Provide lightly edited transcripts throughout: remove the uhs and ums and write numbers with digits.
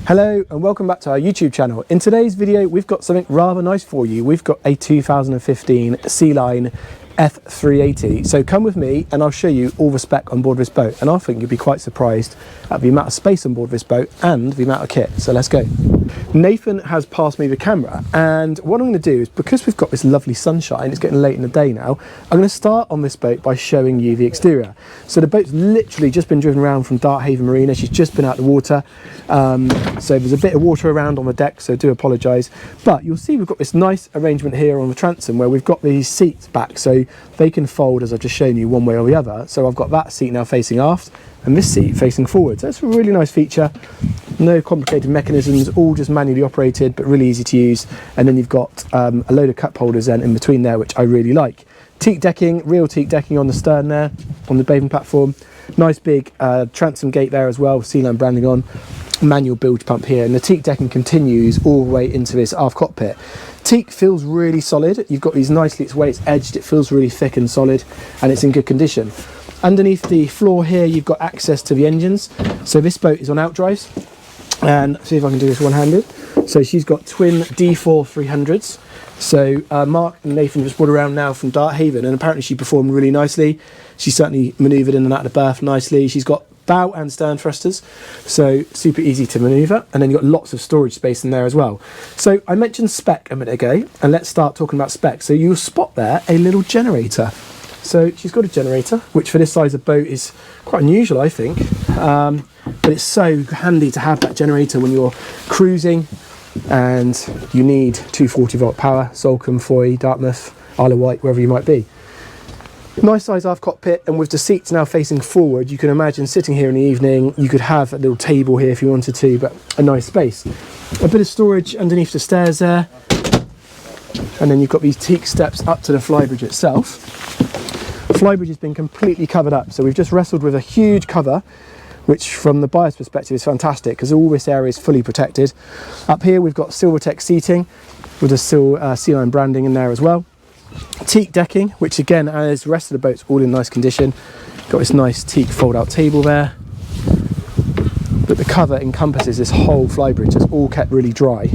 Hello and welcome back to our YouTube channel. In today's video we've got something rather nice for you. We've got a 2015 Sealine F380. So come with me and I'll show you all the spec on board this boat, and I think you'll be quite surprised at the amount of space on board this boat and the amount of kit. So let's go. Nathan has passed me the camera, and what I'm going to do is, because we've got this lovely sunshine, it's getting late in the day now, I'm going to start on this boat by showing you the exterior. So the boat's literally just been driven around from Darthaven Marina. She's just been out the water, so there's a bit of water around on the deck, so I do apologise, but you'll see we've got this nice arrangement here on the transom where we've got these seats back so they can fold, as I've just shown you, one way or the other. So I've got that seat now facing aft and this seat facing forward. So it's a really nice feature. No complicated mechanisms, all just manually operated, but really easy to use. And then you've got a load of cup holders then in between there, which I really like. Teak decking, real teak decking on the stern there, on the bathing platform. Nice big transom gate there as well, Sealine branding on. Manual bilge pump here, and the teak decking continues all the way into this aft cockpit. Teak feels really solid. You've got these nicely, it's where it's edged, it feels really thick and solid, and it's in good condition. Underneath the floor here you've got access to the engines. So this boat is on outdrives, and see if I can do this one-handed. So she's got twin D4 300s. So Mark and Nathan just brought around now from Darthaven, and apparently she performed really nicely. She certainly manoeuvred in and out of the berth nicely. She's got bow and stern thrusters, so super easy to manoeuvre, and then you've got lots of storage space in there as well. So I mentioned spec a minute ago, and let's start talking about spec. So you'll spot there a little generator. So she's got a generator, which for this size of boat is quite unusual, I think, but it's so handy to have that generator when you're cruising and you need 240 volt power, Salcombe, Foy, Dartmouth, Isle of Wight, wherever you might be. Nice size aft cockpit, and with the seats now facing forward, you can imagine sitting here in the evening. You could have a little table here if you wanted to, but a nice space. A bit of storage underneath the stairs there, and then you've got these teak steps up to the flybridge itself. The flybridge has been completely covered up, so we've just wrestled with a huge cover, which from the buyer's perspective is fantastic because all this area is fully protected. Up here we've got Silvertech seating with the Sealine branding in there as well. Teak decking, which again, as the rest of the boat's all in nice condition. Got this nice teak fold out table there, but the cover encompasses this whole flybridge. It's all kept really dry.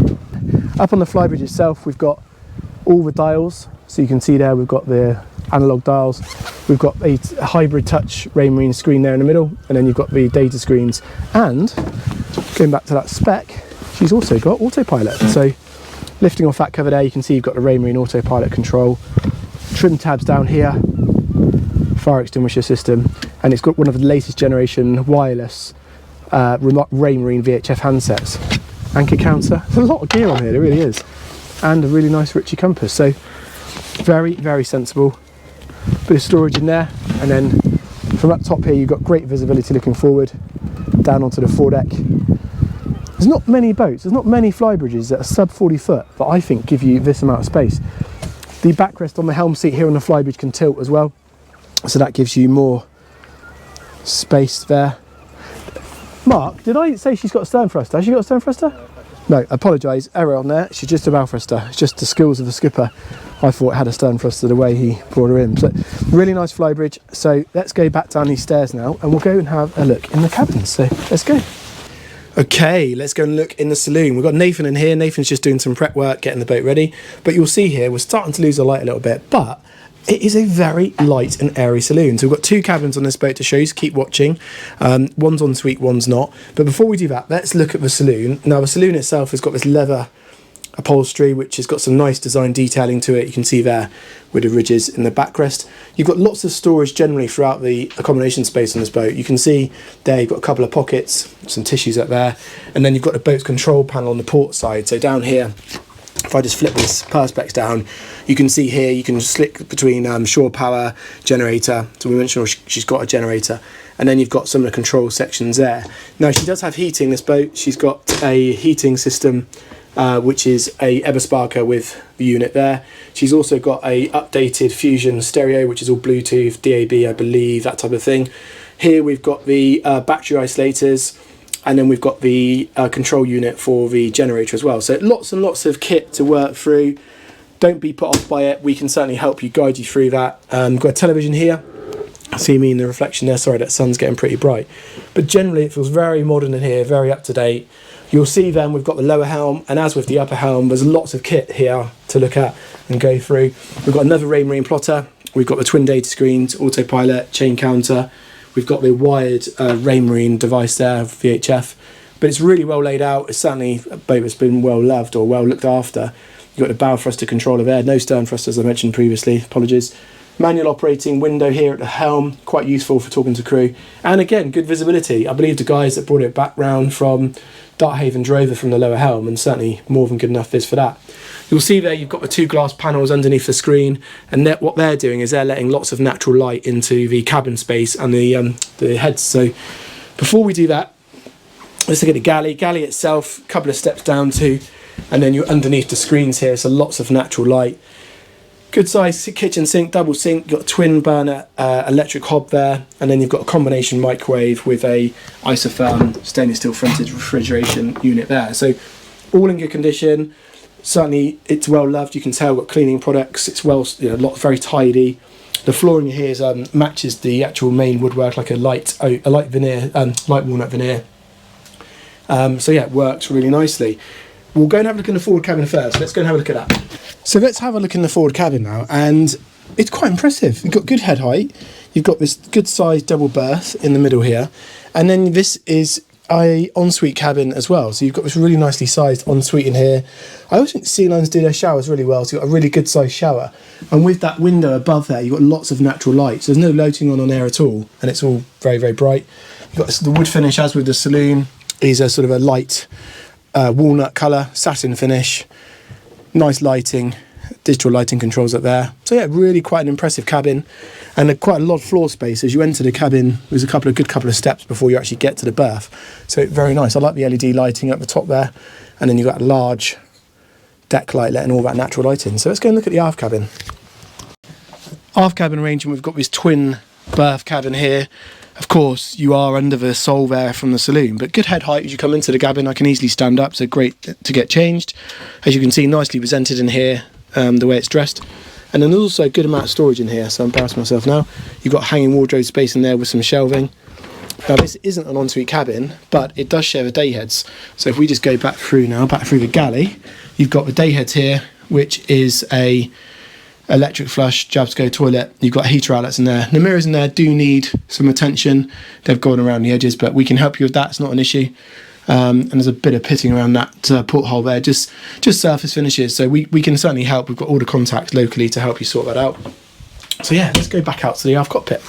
Up on the flybridge itself we've got all the dials, so you can see there we've got the analog dials, we've got a hybrid touch Raymarine screen there in the middle, and then you've got the data screens. And going back to that spec, she's also got autopilot. So lifting off that cover there, you can see you've got the Raymarine autopilot control. Trim tabs down here, fire extinguisher system, and it's got one of the latest generation wireless Raymarine VHF handsets. Anchor counter, there's a lot of gear on here, there really is. And a really nice Ritchie compass, so very, very sensible. Bit of storage in there, and then from up top here you've got great visibility looking forward, down onto the foredeck. There's not many boats, there's not many flybridges that are sub 40 foot that I think give you this amount of space. The backrest on the helm seat here on the flybridge can tilt as well, so that gives you more space there. Mark, did I say she's got a stern thruster? Has she got a stern thruster? No, apologise, error on there. She's just a bow thruster. It's just the skills of the skipper. I thought it had a stern thruster the way he brought her in. So really nice flybridge. So let's go back down these stairs now, and we'll go and have a look in the cabin. So let's go. Okay, let's go and look in the saloon. We've got Nathan in here. Nathan's just doing some prep work, getting the boat ready. But you'll see here, we're starting to lose the light a little bit, but it is a very light and airy saloon. So we've got two cabins on this boat to show you, so keep watching. One's en suite, one's not. But before we do that, let's look at the saloon. Now, the saloon itself has got this leather upholstery, which has got some nice design detailing to it. You can see there with the ridges in the backrest. You've got lots of storage generally throughout the accommodation space on this boat. You can see there you've got a couple of pockets, some tissues up there, and then you've got the boat's control panel on the port side. So down here, if I just flip this perspex down, you can see here you can slick between shore power, generator. So we mentioned she's got a generator, and then you've got some of the control sections there. Now she does have heating, this boat. She's got a heating system which is a Ebersparker with the unit there. She's also got a updated Fusion stereo, which is all Bluetooth, DAB, I believe, that type of thing. Here we've got the battery isolators, and then we've got the control unit for the generator as well. So lots and lots of kit to work through. Don't be put off by it. We can certainly help you, guide you through that. Got a television here. See me in the reflection there. Sorry, that sun's getting pretty bright. But generally it feels very modern in here, very up to date. You'll see then we've got the lower helm, and as with the upper helm, there's lots of kit here to look at and go through. We've got another Raymarine plotter, we've got the twin data screens, autopilot, chain counter, we've got the wired Raymarine device there, VHF, but it's really well laid out. It's certainly a boat that's been well loved or well looked after. You've got the bow thruster controller there, no stern thrust as I mentioned previously, apologies. Manual operating window here at the helm, quite useful for talking to crew. And again, good visibility. I believe the guys that brought it back round from Darthaven drove it from the lower helm, and certainly more than good enough viz for that. You'll see there you've got the two glass panels underneath the screen, and what they're doing is they're letting lots of natural light into the cabin space and the heads. So before we do that, let's look at the galley. Galley itself, a couple of steps down to, and then you're underneath the screens here, so lots of natural light. Good size kitchen sink, double sink, you've got a twin burner electric hob there, and then you've got a combination microwave with a isotherm stainless steel fronted refrigeration unit there. So all in good condition. Certainly it's well loved, you can tell, got cleaning products, it's well, very tidy. The flooring here is, matches the actual main woodwork, like a light veneer, light walnut veneer. So yeah, it works really nicely. We'll go and have a look in the forward cabin first. Let's go and have a look at that. So let's have a look in the forward cabin now, and it's quite impressive. You've got good head height, you've got this good sized double berth in the middle here, and then this is a ensuite cabin as well. So you've got this really nicely sized ensuite in here. I always think Sealines do their showers really well, so you've got a really good sized shower. And with that window above there, you've got lots of natural light. So there's no loading on air at all, and it's all very, very bright. You've got the wood finish, as with the Saloon, is a sort of a light walnut colour, satin finish, nice lighting, digital lighting controls up there. So yeah, really quite an impressive cabin, and quite a lot of floor space. As you enter the cabin, there's a good couple of steps before you actually get to the berth. So very nice. I like the LED lighting up the top there, and then you've got a large deck light letting all that natural light in. So let's go and look at the aft cabin. Aft cabin arrangement, we've got this twin berth cabin here. Of course, you are under the sole there from the Saloon, but good head height as you come into the cabin. I can easily stand up, so great to get changed. As you can see, nicely presented in here, the way it's dressed. And then there's also a good amount of storage in here, so I'm embarrassing myself now. You've got hanging wardrobe space in there with some shelving. Now, this isn't an ensuite cabin, but it does share the day heads. So if we just go back through the galley, you've got the day heads here, which is a electric flush, Jabsco toilet. You've got heater outlets in there. The mirrors in there do need some attention. They've gone around the edges, but we can help you with that. It's not an issue. And there's a bit of pitting around that porthole there, just surface finishes. So we can certainly help. We've got all the contacts locally to help you sort that out. So yeah, let's go back out to the aft cockpit.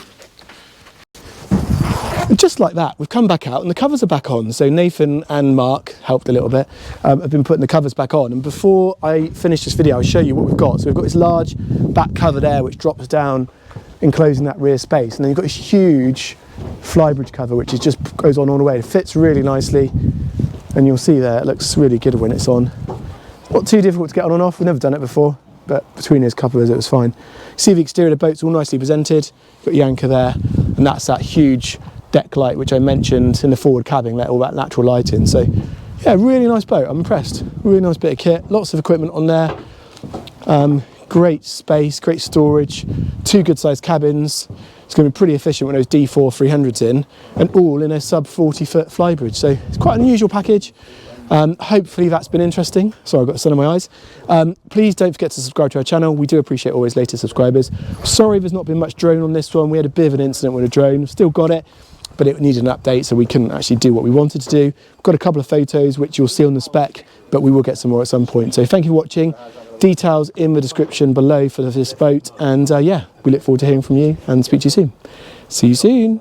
And just like that, we've come back out and the covers are back on. So Nathan and Mark helped a little bit, have been putting the covers back on. And before I finish this video, I'll show you what we've got. So we've got this large back cover there, which drops down, enclosing that rear space. And then you've got this huge flybridge cover, which is just goes on all the way. It fits really nicely. And you'll see there, it looks really good when it's on. Not too difficult to get on and off. We've never done it before, but between those couplers, it was fine. See the exterior of the boat's all nicely presented. Got the anchor there, and that's that huge deck light which I mentioned in the forward cabin, let all that natural light in. So yeah, really nice boat. I'm impressed. Really nice bit of kit, lots of equipment on there, great space, great storage, two good sized cabins. It's going to be pretty efficient with those D4 300s in, and all in a sub 40-foot flybridge. So it's quite an unusual package. Hopefully that's been interesting. Sorry, I've got the sun in my eyes. Please don't forget to subscribe to our channel. We do appreciate always latest subscribers. Sorry there's not been much drone on this one. We had a bit of an incident with a drone. Still got it, but it needed an update, so we couldn't actually do what we wanted to do. We've got a couple of photos which you'll see on the spec, but we will get some more at some point. So thank you for watching. Details in the description below for this boat, and yeah, we look forward to hearing from you and speak to you soon. See you soon.